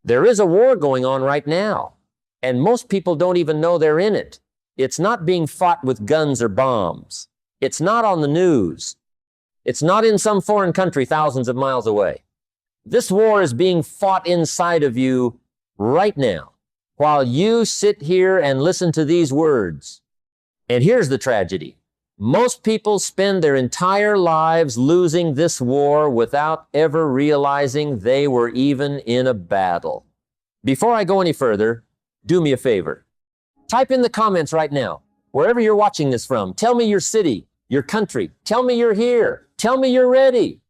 There is a war going on right now, and most people don't even know they're in it. It's not being fought with guns or bombs. It's not on the news. It's not in some foreign country thousands of miles away. This war is being fought inside of you right now, while you sit here and listen to these words. And here's the tragedy. Most people spend their entire lives losing this war without ever realizing they were even in a battle. Before I go any further, do me a favor. Type in the comments right now, wherever you're watching this from. Tell me your city, your country. Tell me you're here. Tell me you're ready.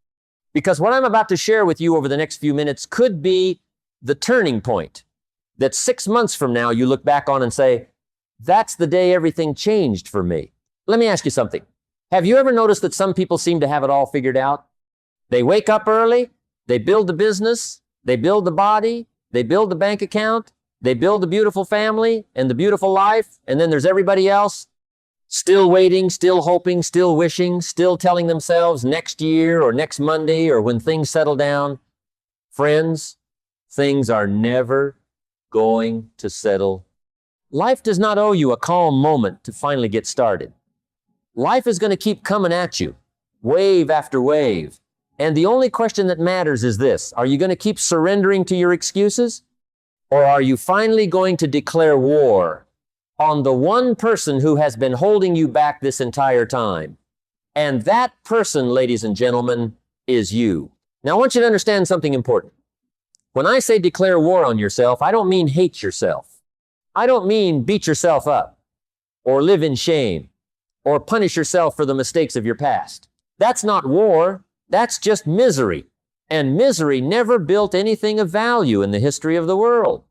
Because what I'm about to share with you over the next few minutes could be the turning point that 6 months from now you look back on and say, that's the day everything changed for me. Let me ask you something. Have you ever noticed that some people seem to have it all figured out? They wake up early, they build the business, they build the body, they build the bank account, they build the beautiful family and the beautiful life, and then there's everybody else still waiting, still hoping, still wishing, still telling themselves next year or next Monday or when things settle down. Friends, things are never going to settle. Life does not owe you a calm moment to finally get started. Life is going to keep coming at you, wave after wave. And the only question that matters is this: are you going to keep surrendering to your excuses? Or are you finally going to declare war on the one person who has been holding you back this entire time? And that person, ladies and gentlemen, is you. Now, I want you to understand something important. When I say declare war on yourself, I don't mean hate yourself. I don't mean beat yourself up or live in shame or punish yourself for the mistakes of your past. That's not war. That's just misery. And misery never built anything of value in the history of the world.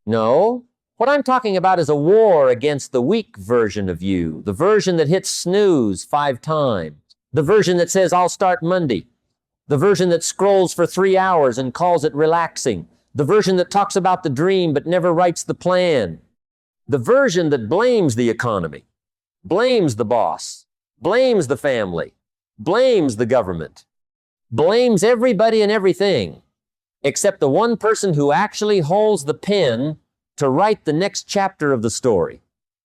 No, what I'm talking about is a war against the weak version of you, the version that hits snooze 5 times, the version that says, I'll start Monday, the version that scrolls for 3 hours and calls it relaxing, the version that talks about the dream but never writes the plan, the version that blames the economy, blames the boss, blames the family, blames the government, blames everybody and everything, except the one person who actually holds the pen to write the next chapter of the story.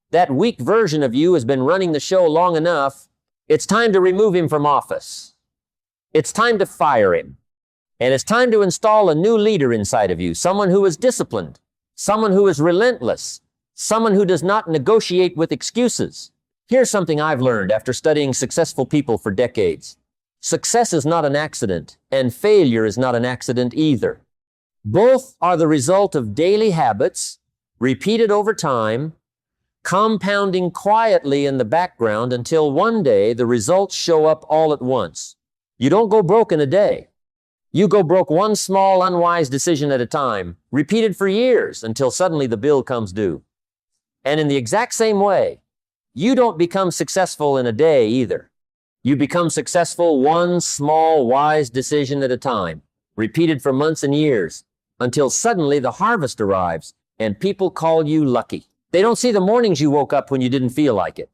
That weak version of you has been running the show long enough. It's time to remove him from office. It's time to fire him. And it's time to install a new leader inside of you, someone who is disciplined, someone who is relentless, someone who does not negotiate with excuses. Here's something I've learned after studying successful people for decades. Success is not an accident, and failure is not an accident either. Both are the result of daily habits, repeated over time, compounding quietly in the background until one day the results show up all at once. You don't go broke in a day. You go broke one small, unwise decision at a time, repeated for years until suddenly the bill comes due. And in the exact same way, you don't become successful in a day either. You become successful one small, wise decision at a time, repeated for months and years, until suddenly the harvest arrives and people call you lucky. They don't see the mornings you woke up when you didn't feel like it.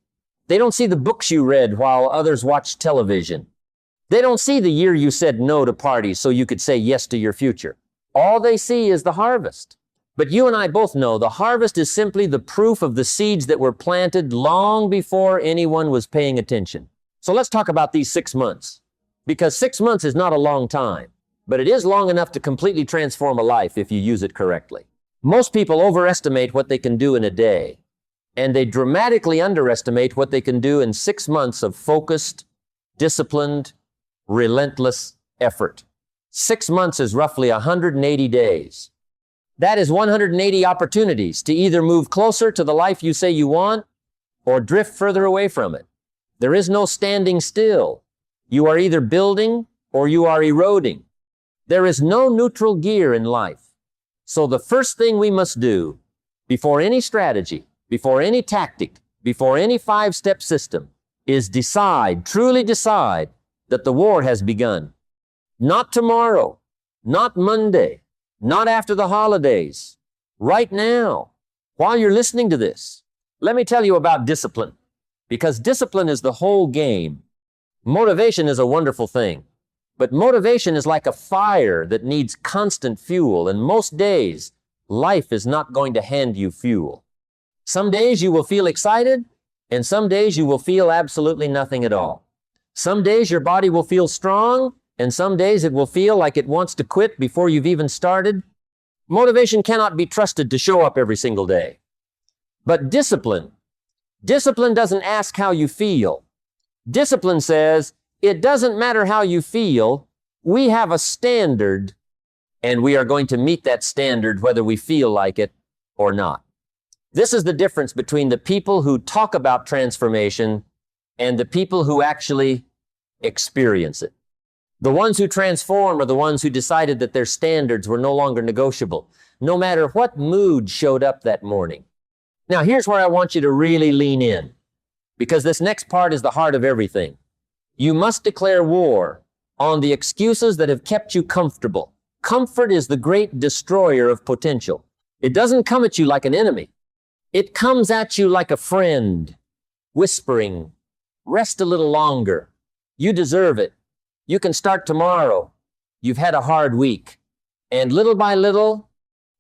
They don't see the books you read while others watched television. They don't see the year you said no to parties so you could say yes to your future. All they see is the harvest. But you and I both know the harvest is simply the proof of the seeds that were planted long before anyone was paying attention. So let's talk about these 6 months, because 6 months is not a long time, but it is long enough to completely transform a life if you use it correctly. Most people overestimate what they can do in a day, and they dramatically underestimate what they can do in 6 months of focused, disciplined, relentless effort. 6 months is roughly 180 days. That is 180 opportunities to either move closer to the life you say you want or drift further away from it. There is no standing still. You are either building or you are eroding. There is no neutral gear in life. So the first thing we must do before any strategy, before any tactic, before any 5-step system is decide, truly decide that the war has begun. Not tomorrow, not Monday, not after the holidays, right now, while you're listening to this. Let me tell you about discipline. Because discipline is the whole game. Motivation is a wonderful thing. But motivation is like a fire that needs constant fuel, and most days, life is not going to hand you fuel. Some days you will feel excited, and some days you will feel absolutely nothing at all. Some days your body will feel strong, and some days it will feel like it wants to quit before you've even started. Motivation cannot be trusted to show up every single day. But discipline doesn't ask how you feel. Discipline says, it doesn't matter how you feel, we have a standard, and we are going to meet that standard whether we feel like it or not. This is the difference between the people who talk about transformation and the people who actually experience it. The ones who transform are the ones who decided that their standards were no longer negotiable, no matter what mood showed up that morning. Now, here's where I want you to really lean in, because this next part is the heart of everything. You must declare war on the excuses that have kept you comfortable. Comfort is the great destroyer of potential. It doesn't come at you like an enemy. It comes at you like a friend, whispering, rest a little longer. You deserve it. You can start tomorrow. You've had a hard week. And little by little,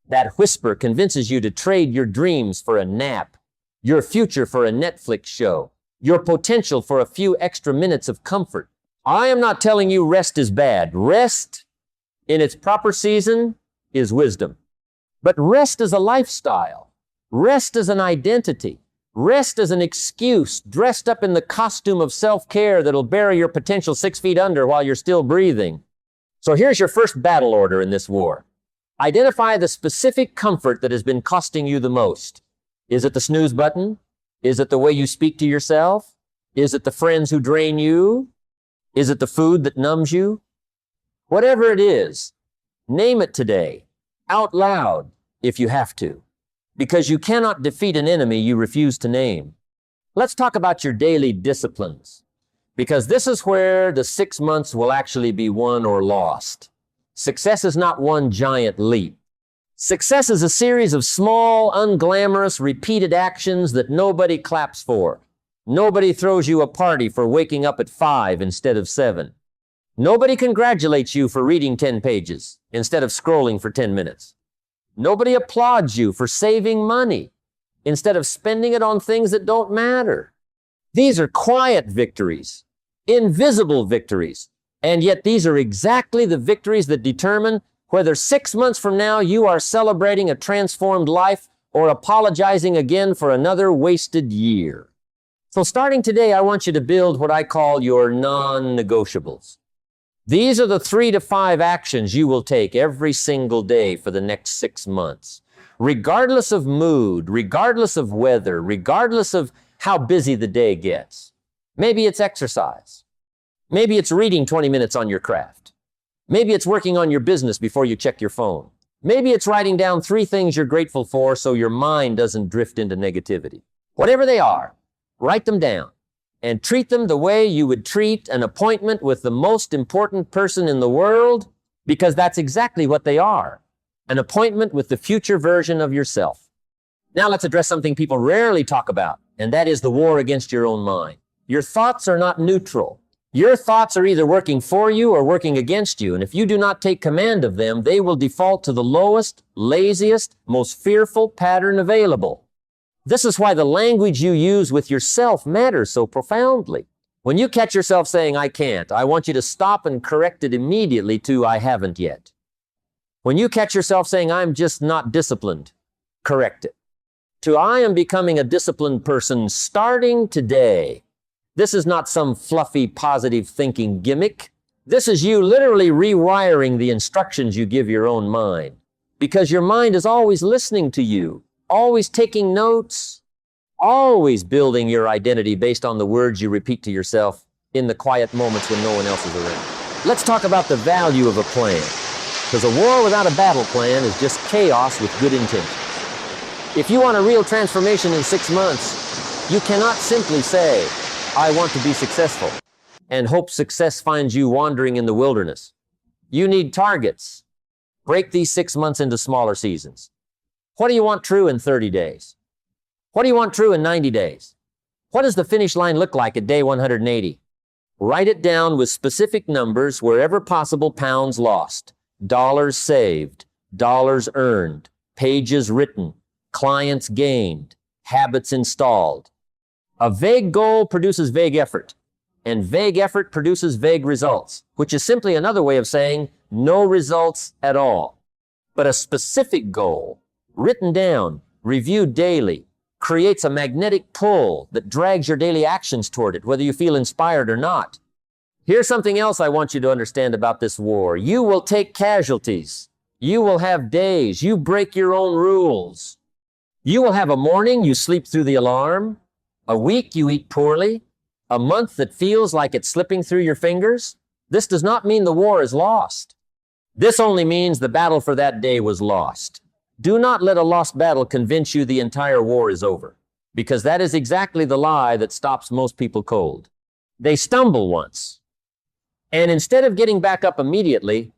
that whisper convinces you to trade your dreams for a nap, your future for a Netflix show, your potential for a few extra minutes of comfort. I am not telling you rest is bad. Rest in its proper season is wisdom. But rest is a lifestyle. Rest is an identity. Rest is an excuse dressed up in the costume of self-care that'll bury your potential 6 feet under while you're still breathing. So here's your first battle order in this war. Identify the specific comfort that has been costing you the most. Is it the snooze button? Is it the way you speak to yourself? Is it the friends who drain you? Is it the food that numbs you? Whatever it is, name it today, out loud if you have to, because you cannot defeat an enemy you refuse to name. Let's talk about your daily disciplines, because this is where the 6 months will actually be won or lost. Success is not one giant leap. Success is a series of small, unglamorous, repeated actions that nobody claps for. Nobody throws you a party for waking up at 5 instead of 7. Nobody congratulates you for reading 10 pages instead of scrolling for 10 minutes. Nobody applauds you for saving money instead of spending it on things that don't matter. These are quiet victories, invisible victories, and yet these are exactly the victories that determine whether 6 months from now you are celebrating a transformed life or apologizing again for another wasted year. So starting today, I want you to build what I call your non-negotiables. These are the 3 to 5 actions you will take every single day for the next 6 months. Regardless of mood, regardless of weather, regardless of how busy the day gets. Maybe it's exercise. Maybe it's reading 20 minutes on your craft. Maybe it's working on your business before you check your phone. Maybe it's writing down 3 things you're grateful for so your mind doesn't drift into negativity. Whatever they are, write them down and treat them the way you would treat an appointment with the most important person in the world, because that's exactly what they are, an appointment with the future version of yourself. Now let's address something people rarely talk about, and that is the war against your own mind. Your thoughts are not neutral. Your thoughts are either working for you or working against you, and if you do not take command of them, they will default to the lowest, laziest, most fearful pattern available. This is why the language you use with yourself matters so profoundly. When you catch yourself saying, I can't, I want you to stop and correct it immediately to, I haven't yet. When you catch yourself saying, I'm just not disciplined, correct it to, I am becoming a disciplined person starting today. This is not some fluffy, positive thinking gimmick. This is you literally rewiring the instructions you give your own mind, because your mind is always listening to you, always taking notes, always building your identity based on the words you repeat to yourself in the quiet moments when no one else is around. Let's talk about the value of a plan, because a war without a battle plan is just chaos with good intentions. If you want a real transformation in 6 months, you cannot simply say, I want to be successful, and hope success finds you wandering in the wilderness. You need targets. Break these 6 months into smaller seasons. What do you want true in 30 days? What do you want true in 90 days? What does the finish line look like at day 180? Write it down with specific numbers wherever possible: pounds lost, dollars saved, dollars earned, pages written, clients gained, habits installed. A vague goal produces vague effort, and vague effort produces vague results, which is simply another way of saying no results at all. But a specific goal, written down, reviewed daily, creates a magnetic pull that drags your daily actions toward it, whether you feel inspired or not. Here's something else I want you to understand about this war. You will take casualties. You will have days. You break your own rules. You will have a morning you sleep through the alarm, a week you eat poorly, a month that feels like it's slipping through your fingers. This does not mean the war is lost. This only means the battle for that day was lost. Do not let a lost battle convince you the entire war is over, because that is exactly the lie that stops most people cold. They stumble once, and instead of getting back up immediately,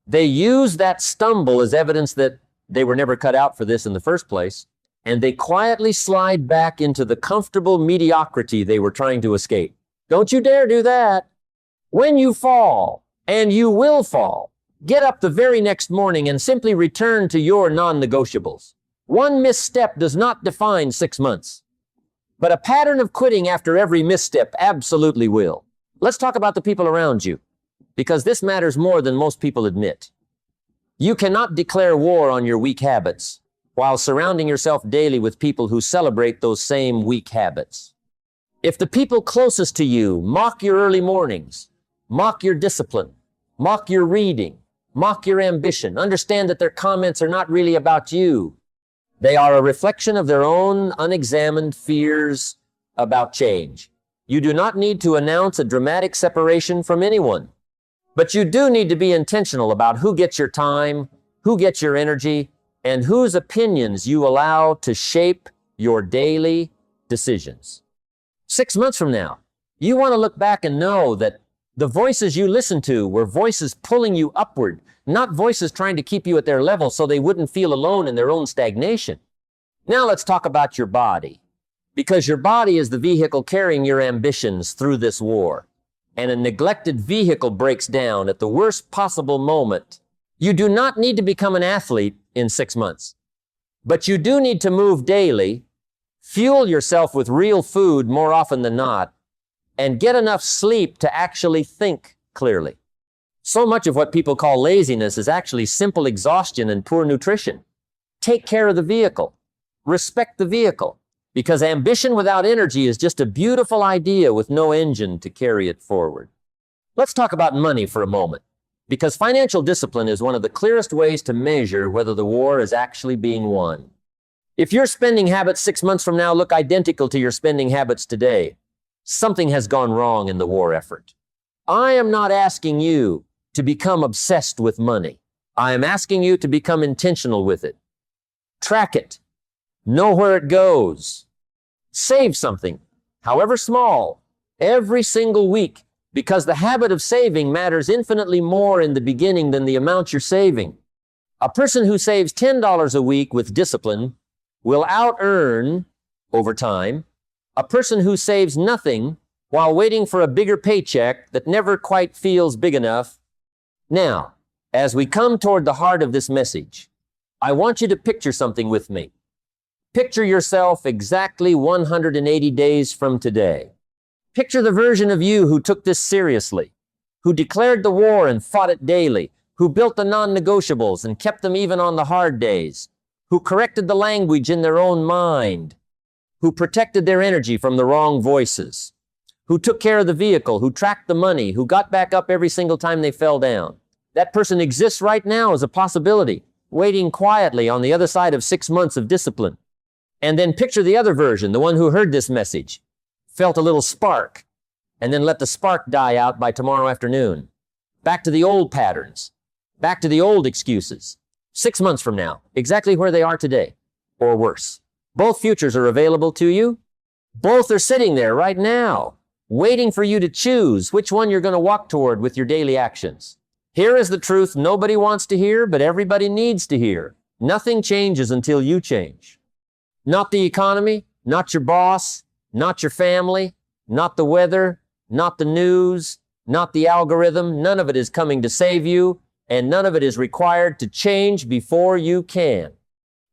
they use that stumble as evidence that they were never cut out for this in the first place, and they quietly slide back into the comfortable mediocrity they were trying to escape. Don't you dare do that. When you fall, and you will fall, get up the very next morning and simply return to your non-negotiables. One misstep does not define 6 months, but a pattern of quitting after every misstep absolutely will. Let's talk about the people around you, because this matters more than most people admit. You cannot declare war on your weak habits while surrounding yourself daily with people who celebrate those same weak habits. If the people closest to you mock your early mornings, mock your discipline, mock your reading, mock your ambition, understand that their comments are not really about you. They are a reflection of their own unexamined fears about change. You do not need to announce a dramatic separation from anyone, but you do need to be intentional about who gets your time, who gets your energy, and whose opinions you allow to shape your daily decisions. 6 months from now, you want to look back and know that the voices you listened to were voices pulling you upward, not voices trying to keep you at their level so they wouldn't feel alone in their own stagnation. Now let's talk about your body, because your body is the vehicle carrying your ambitions through this war, and a neglected vehicle breaks down at the worst possible moment. You do not need to become an athlete in 6 months, but you do need to move daily, fuel yourself with real food more often than not, and get enough sleep to actually think clearly. So much of what people call laziness is actually simple exhaustion and poor nutrition. Take care of the vehicle. Respect the vehicle, because ambition without energy is just a beautiful idea with no engine to carry it forward. Let's talk about money for a moment, because financial discipline is one of the clearest ways to measure whether the war is actually being won. If your spending habits 6 months from now look identical to your spending habits today, something has gone wrong in the war effort. I am not asking you to become obsessed with money. I am asking you to become intentional with it. Track it. Know where it goes. Save something, however small, every single week, because the habit of saving matters infinitely more in the beginning than the amount you're saving. A person who saves $10 a week with discipline will out-earn over time a person who saves nothing while waiting for a bigger paycheck that never quite feels big enough. Now, as we come toward the heart of this message, I want you to picture something with me. Picture yourself exactly 180 days from today. Picture the version of you who took this seriously, who declared the war and fought it daily, who built the non-negotiables and kept them even on the hard days, who corrected the language in their own mind, who protected their energy from the wrong voices, who took care of the vehicle, who tracked the money, who got back up every single time they fell down. That person exists right now as a possibility, waiting quietly on the other side of 6 months of discipline. And then picture the other version, the one who heard this message, felt a little spark, and then let the spark die out by tomorrow afternoon. Back to the old patterns, back to the old excuses. 6 months from now, exactly where they are today, or worse. Both futures are available to you. Both are sitting there right now, waiting for you to choose which one you're going to walk toward with your daily actions. Here is the truth nobody wants to hear, but everybody needs to hear. Nothing changes until you change. Not the economy, not your boss, not your family, not the weather, not the news, not the algorithm. None of it is coming to save you, and none of it is required to change before you can.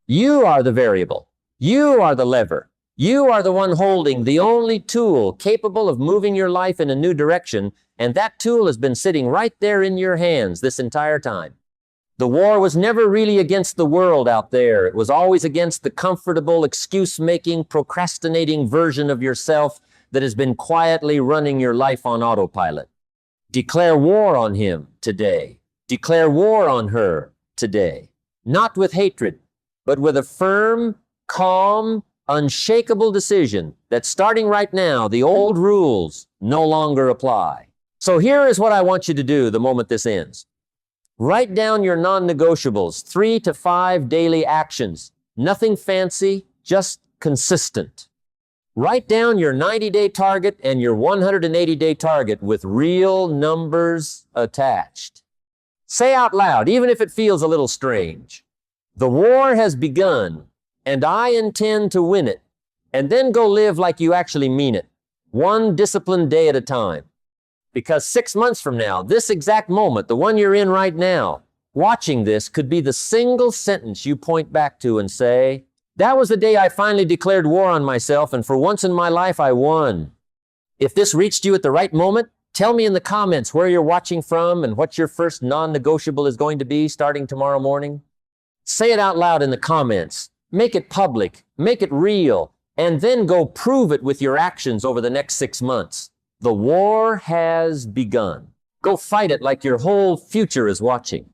You are the variable. You are the lever. You are the one holding the only tool capable of moving your life in a new direction, and that tool has been sitting right there in your hands this entire time. The war was never really against the world out there. It was always against the comfortable, excuse-making, procrastinating version of yourself that has been quietly running your life on autopilot. Declare war on him today. Declare war on her today. Not with hatred, but with a firm, calm, unshakable decision that starting right now, the old rules no longer apply. So here is what I want you to do the moment this ends. Write down your non-negotiables, 3 to 5 daily actions. Nothing fancy, just consistent. Write down your 90-day target and your 180-day target with real numbers attached. Say out loud, even if it feels a little strange, "The war has begun, and I intend to win it." And then go live like you actually mean it, one disciplined day at a time. Because 6 months from now, this exact moment, the one you're in right now, watching this could be the single sentence you point back to and say, "That was the day I finally declared war on myself, and for once in my life, I won." If this reached you at the right moment, tell me in the comments where you're watching from and what your first non-negotiable is going to be starting tomorrow morning. Say it out loud in the comments. Make it public, make it real, and then go prove it with your actions over the next 6 months. The war has begun. Go fight it like your whole future is watching.